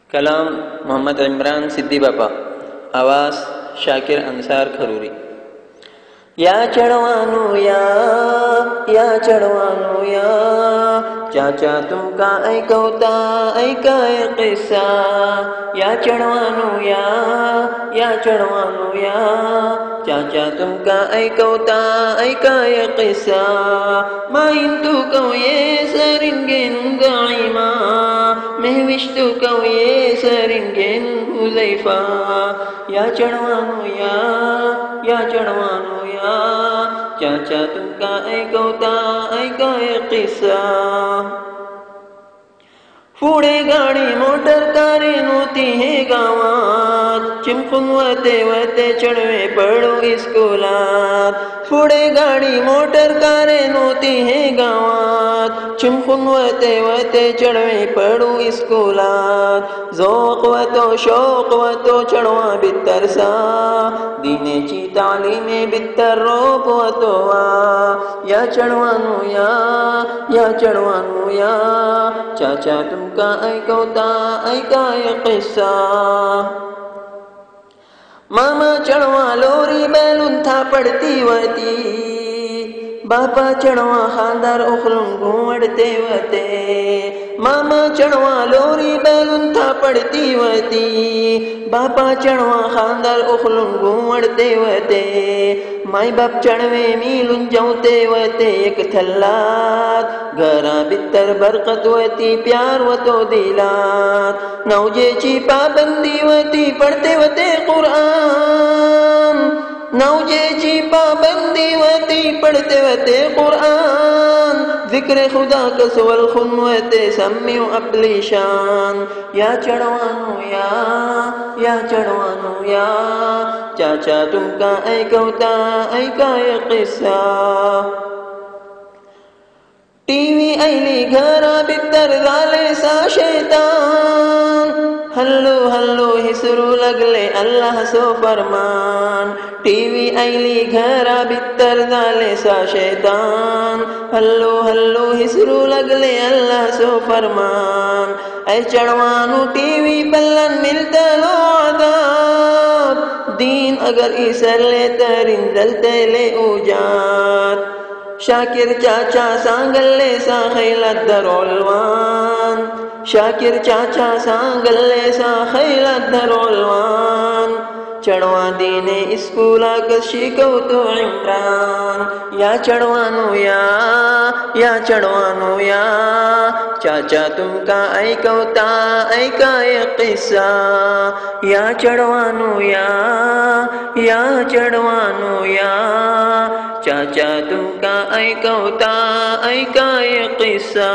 कलाम मोहम्मद इमरान सिद्दी बापा, आवाज शाकिर अंसार खरुरी। या चढ़वानो या चढ़वानो या चाचा तुमका ऐकवता ऐकाय किस्सा। या चढ़वानो या चढ़वानो या चाचा तुमका ऐकवता ऐकाय किस्सा। माइन तू कवये सरिंगेन दाइमा महविष्टु कवये सरिंगेन हुज़ैफा। या चढ़वानो या चढ़वानो या चाचा तुमका ऐकवता ऐकाय किस्सा। पुढे गाडी मोटर कारे नव्हती हे गावात, चिमकून वते चढवे पडू इस्कुलात। पुढे गाडी मोटर कारे नव्हती हे गावात, चिमकून वते चढवे पडू इस्कुलात। जोक वतो शौक वतो चढवा बित्तरसा, दीनेची तालीमे बित्तर रोप वतो वा। या चढवानो या चढवानो या चाचा तुमका ऐकवता ऐकाय किस्सा। मामा चढवा लोरी बैलून थापडती वती, बापा चढवा खानदार उखलून घुमडते वते। मामा चढवा लोरी बैलून थापडती वती, बापा चढवा खानदार उखलून घुमडते वते। माई बाप चढवे मिलून जेवते वते एक थल्लात, घरा बित्तर बरकत वती प्यार वतो दिलात। नवजेची पाबंदी वती पडते वते कुरान, नवजेची पाबंदी वती पडते वते कुरान। जिक्र खुदा कसवल खुनवते सम्मियो अपली शान। या चढवानो या चढवानो या चाचा तुमका ऐकवता ऐकाय किस्सा। टीव्ही आयली घरा भितर झाले सा शैतान, हल्लो हल्लो हिसरू लागले अल्लाहचो फरमान। टीव्ही आयली घरा भितर झाले सा शैतान, हल्लो हल्लो हिसरू लागले अल्लाहचो फरमान। ऐ चढवानो टीव्ही पल्लन मिलतलो आदाब, दीन अगर इसरले तरीन दलतेले उजात। शाकिर चाचा सांगल्ले सा खैलात दरोलवान, शाकिर चाचा सांगल्ले सा खैलात दरोलवान। चढवा दीने इस्कुलाक शिकवतो इम्रान। या चढवानो या चढवानो या चाचा तुमका ऐकवता ऐकाय किस्सा। या चढवानो या चढवानो या चाचा तुमका ऐकवता ऐकाय किस्सा।